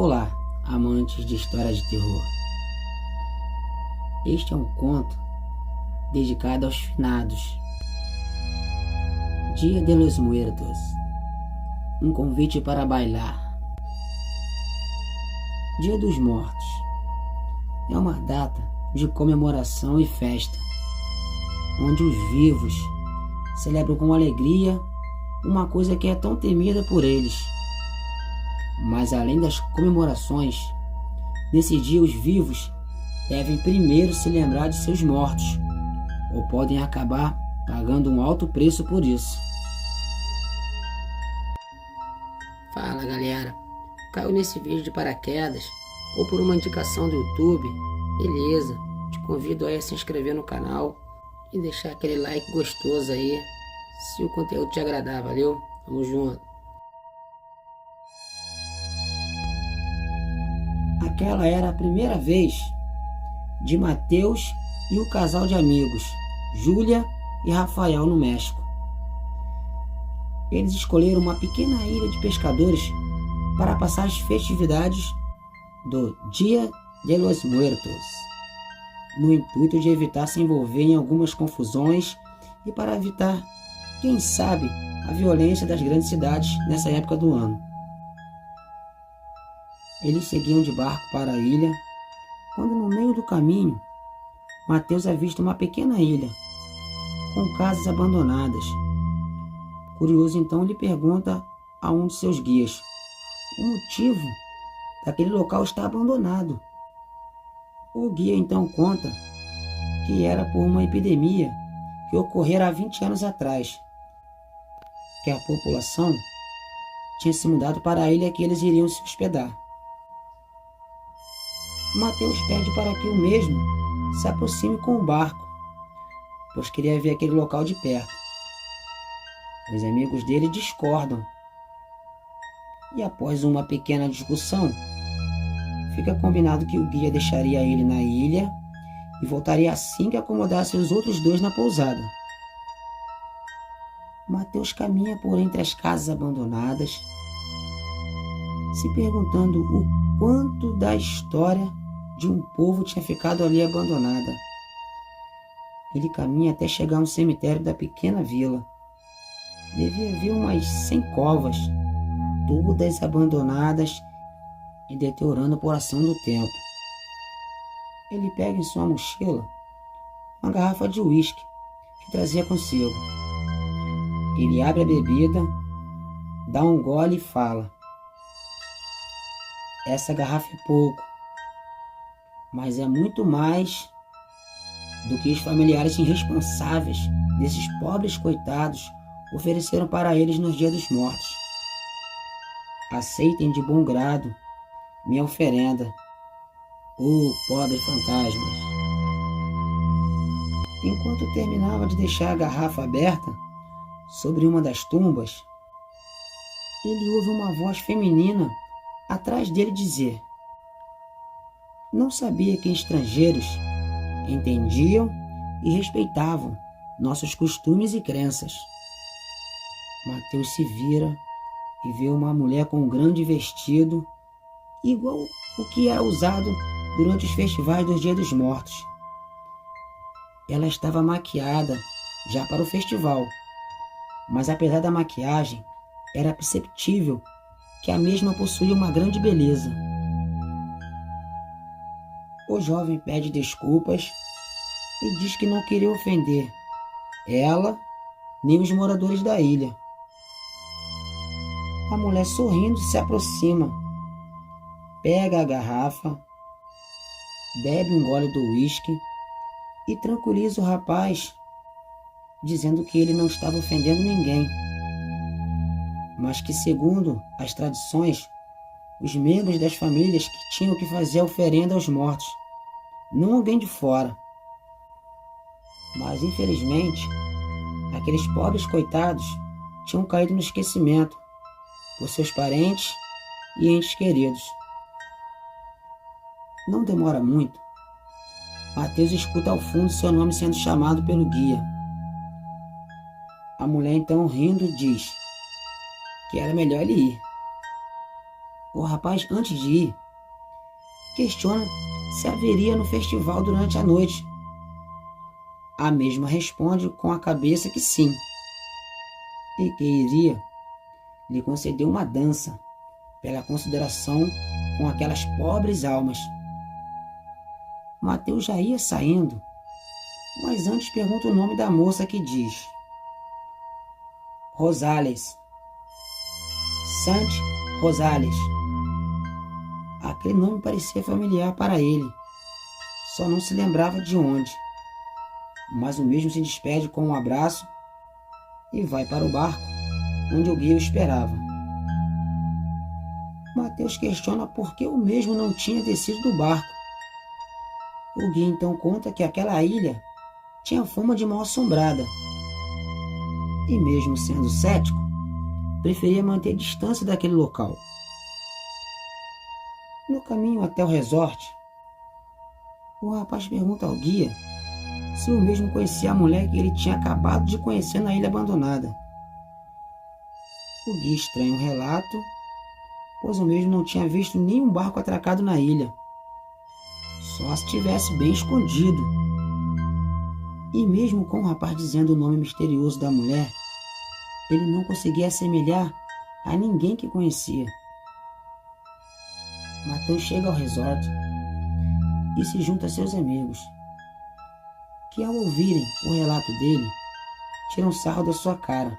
Olá, amantes de histórias de terror. Este é um conto dedicado aos finados. Dia de los Muertos, um convite para bailar. Dia dos Mortos é uma data de comemoração e festa, onde os vivos celebram com alegria uma coisa que é tão temida por eles. Mas além das comemorações, nesse dia os vivos devem primeiro se lembrar de seus mortos, ou podem acabar pagando um alto preço por isso. Fala galera, caiu nesse vídeo de paraquedas ou por uma indicação do YouTube? Beleza, te convido aí a se inscrever no canal e deixar aquele like gostoso aí, se o conteúdo te agradar, valeu? Tamo junto. Aquela era a primeira vez de Mateus e o casal de amigos, Júlia e Rafael, no México. Eles escolheram uma pequena ilha de pescadores para passar as festividades do Dia de los Muertos, no intuito de evitar se envolver em algumas confusões e para evitar, quem sabe, a violência das grandes cidades nessa época do ano. Eles seguiam de barco para a ilha, quando no meio do caminho, Mateus avista uma pequena ilha, com casas abandonadas. Curioso, então, lhe pergunta a um de seus guias o motivo daquele local estar abandonado. O guia então conta que era por uma epidemia que ocorrera há 20 anos atrás, que a população tinha se mudado para a ilha que eles iriam se hospedar. Mateus pede para que o mesmo se aproxime com o barco, pois queria ver aquele local de perto. Os amigos dele discordam, e após uma pequena discussão, fica combinado que o guia deixaria ele na ilha e voltaria assim que acomodasse os outros dois na pousada. Mateus caminha por entre as casas abandonadas, se perguntando o quanto da história de um povo tinha ficado ali abandonada. Ele caminha até chegar a um cemitério da pequena vila. Devia haver umas 100 covas, todas abandonadas e deteriorando por ação do tempo. Ele pega em sua mochila uma garrafa de uísque que trazia consigo. Ele abre a bebida, dá um gole e fala: "Essa garrafa é pouco, mas é muito mais do que os familiares irresponsáveis desses pobres coitados ofereceram para eles nos dias dos mortos. Aceitem de bom grado minha oferenda, pobres fantasmas." Enquanto terminava de deixar a garrafa aberta sobre uma das tumbas, ele ouve uma voz feminina atrás dele dizer: "Não sabia que estrangeiros entendiam e respeitavam nossos costumes e crenças." Mateus se vira e vê uma mulher com um grande vestido, igual o que era usado durante os festivais dos Dias dos Mortos. Ela estava maquiada já para o festival, mas apesar da maquiagem, era perceptível que a mesma possuía uma grande beleza. O jovem pede desculpas e diz que não queria ofender ela nem os moradores da ilha. A mulher, sorrindo, se aproxima, pega a garrafa, bebe um gole do uísque e tranquiliza o rapaz, dizendo que ele não estava ofendendo ninguém, mas que, segundo as tradições, os membros das famílias que tinham que fazer a oferenda aos mortos, não alguém de fora. Mas, infelizmente, aqueles pobres coitados tinham caído no esquecimento por seus parentes e entes queridos. Não demora muito, Mateus escuta ao fundo seu nome sendo chamado pelo guia. A mulher então, rindo, diz que era melhor ele ir. O rapaz, antes de ir, questiona se haveria no festival durante a noite. A mesma responde com a cabeça que sim, e que iria lhe conceder uma dança pela consideração com aquelas pobres almas. Mateus já ia saindo, mas antes pergunta o nome da moça, que diz: Rosales. Santi Rosales. Aquele nome parecia familiar para ele, só não se lembrava de onde. Mas o mesmo se despede com um abraço e vai para o barco, onde o guia o esperava. Mateus questiona por que o mesmo não tinha descido do barco. O guia então conta que aquela ilha tinha fama de mal assombrada, e mesmo sendo cético, preferia manter distância daquele local. No caminho até o resort, o rapaz pergunta ao guia se o mesmo conhecia a mulher que ele tinha acabado de conhecer na ilha abandonada. O guia estranha o relato, pois o mesmo não tinha visto nenhum barco atracado na ilha, só se tivesse bem escondido. E mesmo com o rapaz dizendo o nome misterioso da mulher, ele não conseguia assemelhar a ninguém que conhecia. Mateus chega ao resort e se junta a seus amigos, que ao ouvirem o relato dele, tiram sarro da sua cara,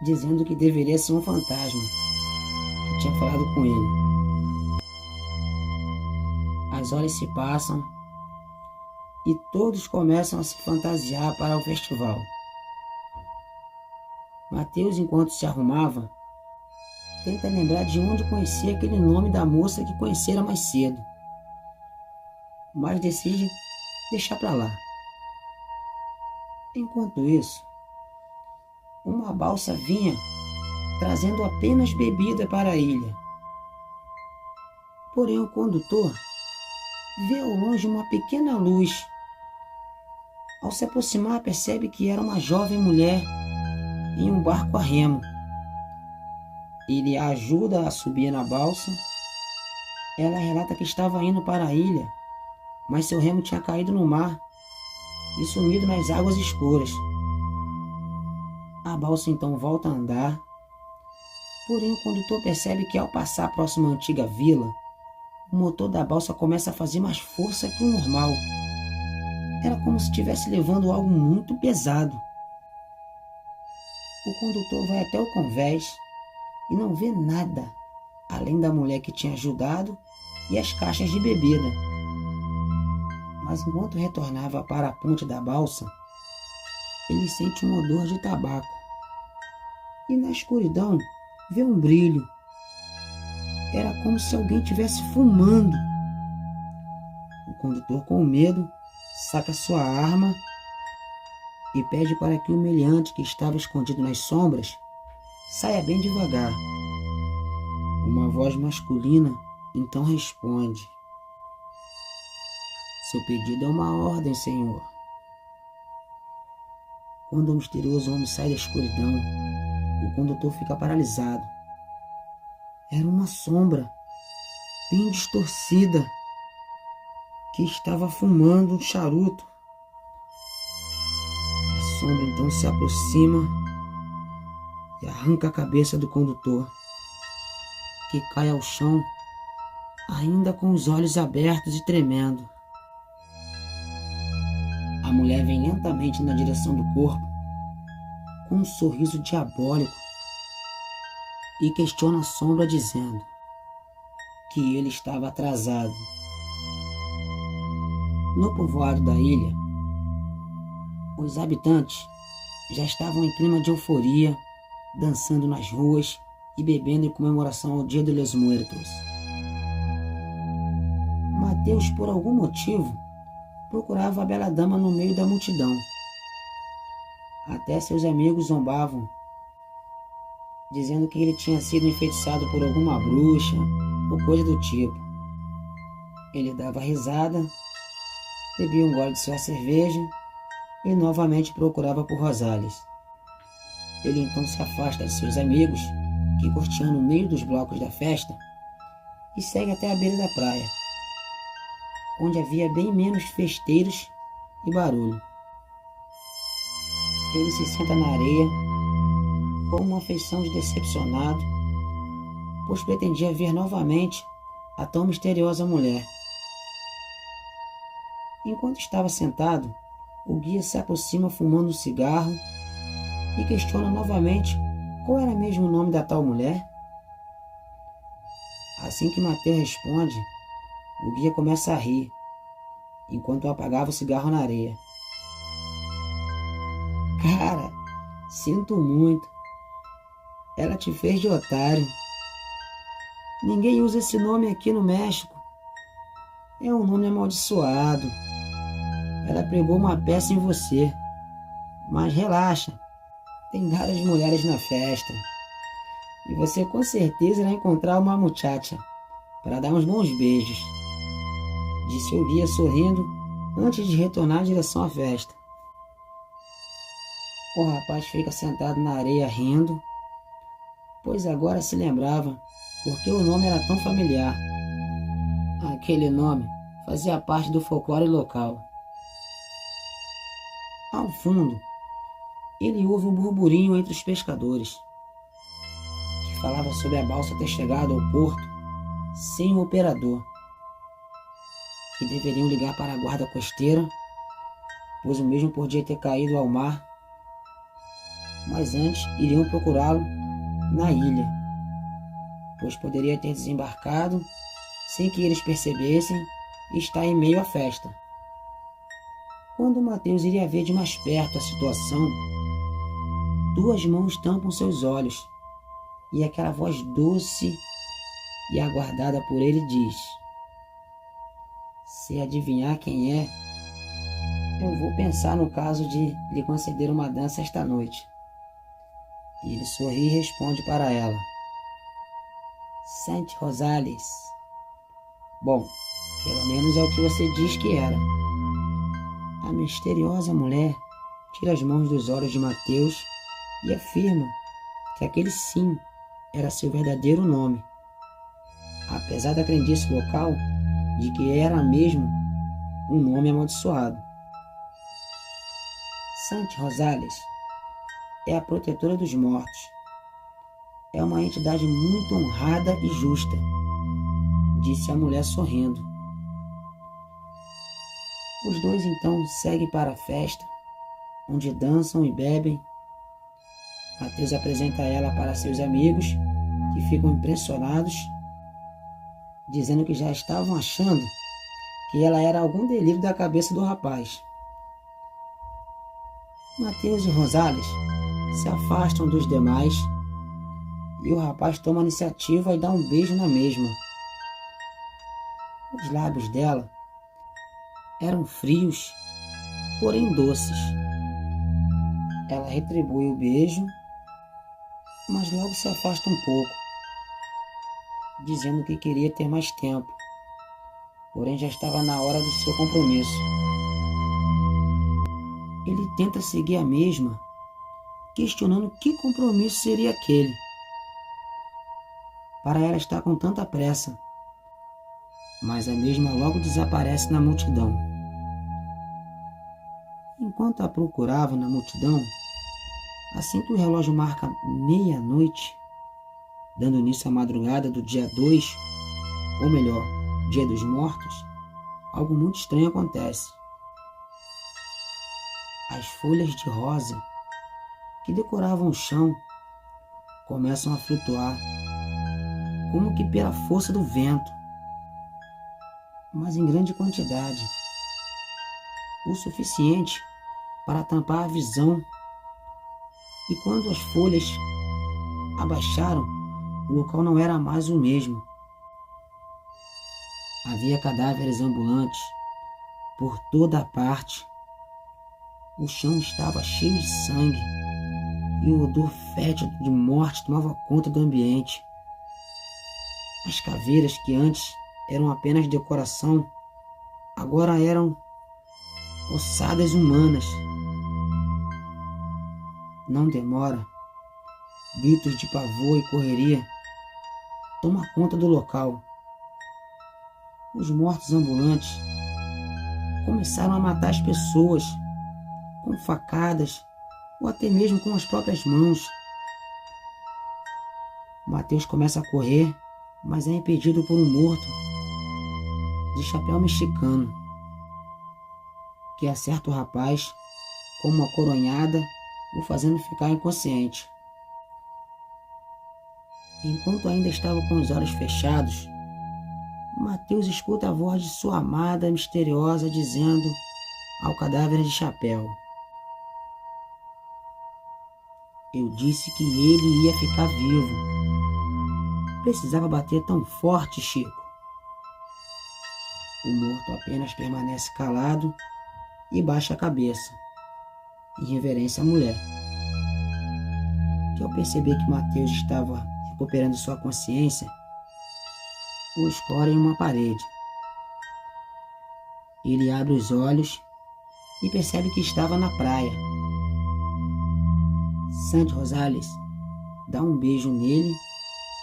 dizendo que deveria ser um fantasma que tinha falado com ele. As horas se passam e todos começam a se fantasiar para o festival. Mateus, enquanto se arrumava, tenta lembrar de onde conhecia aquele nome da moça que conhecera mais cedo, mas decide deixar para lá. Enquanto isso, uma balsa vinha trazendo apenas bebida para a ilha. Porém, o condutor vê ao longe uma pequena luz. Ao se aproximar, percebe que era uma jovem mulher em um barco a remo. Ele a ajuda a subir na balsa. Ela relata que estava indo para a ilha, mas seu remo tinha caído no mar e sumido nas águas escuras. A balsa então volta a andar, porém o condutor percebe que ao passar próximo à antiga vila, o motor da balsa começa a fazer mais força que o normal. Era como se estivesse levando algo muito pesado. O condutor vai até o convés e não vê nada, além da mulher que tinha ajudado e as caixas de bebida. Mas enquanto retornava para a ponte da balsa, ele sente um odor de tabaco. E na escuridão vê um brilho. Era como se alguém estivesse fumando. O condutor, com medo, saca sua arma e pede para que o meliante, que estava escondido nas sombras, saia bem devagar. Uma voz masculina então responde: Seu pedido é uma ordem, senhor. Quando o misterioso homem sai da escuridão, o condutor fica paralisado. Era uma sombra, bem distorcida, que estava fumando um charuto. A sombra então se aproxima e arranca a cabeça do condutor, que cai ao chão, ainda com os olhos abertos e tremendo. A mulher vem lentamente na direção do corpo, com um sorriso diabólico, e questiona a sombra, dizendo que ele estava atrasado. No povoado da ilha, os habitantes já estavam em clima de euforia, dançando nas ruas e bebendo em comemoração ao Dia de los Muertos. Mateus, por algum motivo, procurava a bela dama no meio da multidão. Até seus amigos zombavam, dizendo que ele tinha sido enfeitiçado por alguma bruxa ou coisa do tipo. Ele dava risada, bebia um gole de sua cerveja e novamente procurava por Rosales. Ele então se afasta de seus amigos, que que corteando no meio dos blocos da festa e segue até a beira da praia, onde havia bem menos festeiros e barulho. Ele se senta na areia com uma feição de decepcionado, pois pretendia ver novamente a tão misteriosa mulher. Enquanto estava sentado, o guia se aproxima fumando um cigarro e questiona novamente qual era mesmo o nome da tal mulher. Assim que Mateus responde, o guia começa a rir, enquanto apagava o cigarro na areia. Cara, sinto muito. Ela te fez de otário. Ninguém usa esse nome aqui no México. É um nome amaldiçoado. Ela pregou uma peça em você. Mas relaxa, tem várias mulheres na festa. E você com certeza irá encontrar uma muchacha para dar uns bons beijos, disse o guia sorrindo antes de retornar em direção à festa. O rapaz fica sentado na areia rindo, pois agora se lembrava porque o nome era tão familiar. Aquele nome fazia parte do folclore local. Ao fundo, ele ouve um burburinho entre os pescadores, que falava sobre a balsa ter chegado ao porto sem o operador, que deveriam ligar para a guarda costeira, pois o mesmo podia ter caído ao mar, mas antes iriam procurá-lo na ilha, pois poderia ter desembarcado sem que eles percebessem e estar em meio à festa. Quando Mateus iria ver de mais perto a situação, 2 mãos tampam seus olhos e aquela voz doce e aguardada por ele diz: se adivinhar quem é, eu vou pensar no caso de lhe conceder uma dança esta noite. E ele sorri e responde para ela: Santi Rosales. Bom, pelo menos é o que você diz que era. A misteriosa mulher tira as mãos dos olhos de Mateus e afirma que aquele sim era seu verdadeiro nome, apesar da crendice local de que era mesmo um nome amaldiçoado. Santi Rosales é a protetora dos mortos. É uma entidade muito honrada e justa, disse a mulher sorrindo. Os dois então seguem para a festa, onde dançam e bebem. Mateus apresenta ela para seus amigos, que ficam impressionados, dizendo que já estavam achando que ela era algum delírio da cabeça do rapaz. Mateus e Rosales se afastam dos demais e o rapaz toma a iniciativa e dá um beijo na mesma. Os lábios dela eram frios, porém doces. Ela retribui o beijo, mas logo se afasta um pouco, dizendo que queria ter mais tempo, porém já estava na hora do seu compromisso. Ele tenta seguir a mesma, questionando que compromisso seria aquele. Para ela estar com tanta pressa, mas a mesma logo desaparece na multidão. Enquanto a procurava na multidão, assim que o relógio marca meia-noite, dando início à madrugada do dia 2, ou melhor, dia dos mortos, algo muito estranho acontece. As folhas de rosa que decoravam o chão começam a flutuar, como que pela força do vento, mas em grande quantidade, o suficiente para tampar a visão. E quando as folhas abaixaram, o local não era mais o mesmo. Havia cadáveres ambulantes por toda a parte. O chão estava cheio de sangue e o odor fétido de morte tomava conta do ambiente. As caveiras que antes eram apenas decoração, agora eram ossadas humanas. Não demora, Gritos de pavor e correria tomam conta do local. Os mortos ambulantes começaram a matar as pessoas com facadas ou até mesmo com as próprias mãos. Mateus começa a correr, mas é impedido por um morto de chapéu mexicano, que acerta o rapaz com uma coronhada, o fazendo ficar inconsciente. Enquanto ainda estava com os olhos fechados, Mateus escuta a voz de sua amada misteriosa dizendo ao cadáver de chapéu: "Eu disse que ele ia ficar vivo. Precisava bater tão forte, Chico." O morto apenas permanece calado e baixa a cabeça, em reverência à mulher, que ao perceber que Mateus estava recuperando sua consciência, o escora em uma parede. Ele abre os olhos e percebe que estava na praia. Santi Rosales dá um beijo nele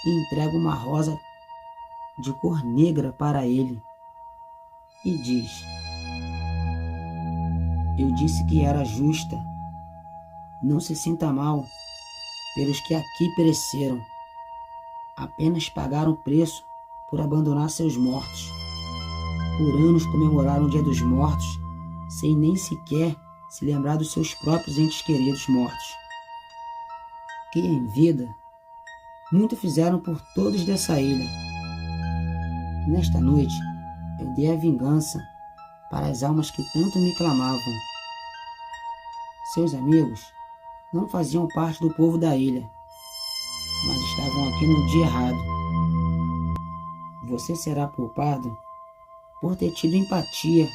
e entrega uma rosa de cor negra para ele e diz: "Eu disse que era justa. Não se sinta mal pelos que aqui pereceram. Apenas pagaram o preço por abandonar seus mortos. Por anos comemoraram o Dia dos Mortos sem nem sequer se lembrar dos seus próprios entes queridos mortos. Que em vida muito fizeram por todos dessa ilha. Nesta noite eu dei a vingança para as almas que tanto me clamavam. Seus amigos não faziam parte do povo da ilha, mas estavam aqui no dia errado. Você será poupado por ter tido empatia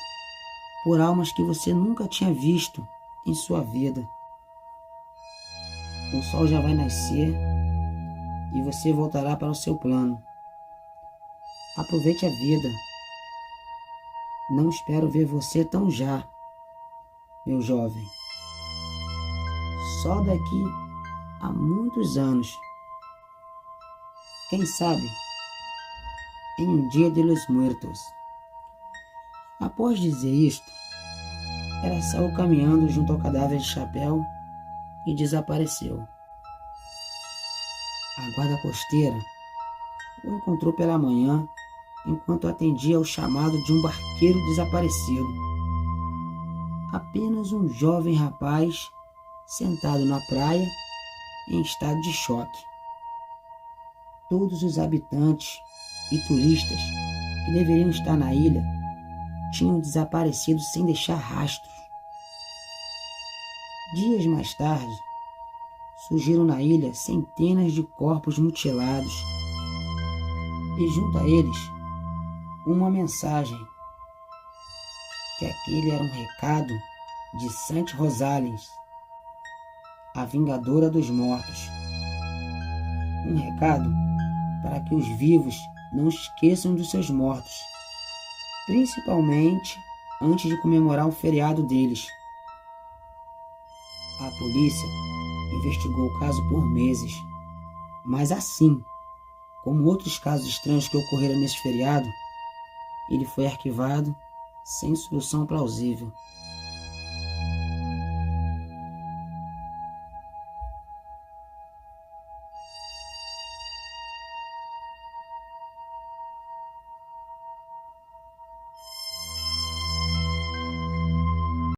por almas que você nunca tinha visto em sua vida. O sol já vai nascer e você voltará para o seu plano. Aproveite a vida. Não espero ver você tão já, meu jovem. Só daqui a muitos anos. Quem sabe, em um dia de los muertos." Após dizer isto, ela saiu caminhando junto ao cadáver de chapéu e desapareceu. A guarda costeira o encontrou pela manhã enquanto atendia ao chamado de um barqueiro desaparecido. Apenas um jovem rapaz sentado na praia em estado de choque. Todos os habitantes e turistas que deveriam estar na ilha tinham desaparecido sem deixar rastros. Dias mais tarde, surgiram na ilha centenas de corpos mutilados e junto a eles uma mensagem, que aquele era um recado de Santi Rosales, a vingadora dos mortos. Um recado para que os vivos não esqueçam dos seus mortos, principalmente antes de comemorar o feriado deles. A polícia investigou o caso por meses, mas assim como outros casos estranhos que ocorreram nesse feriado, ele foi arquivado sem solução plausível.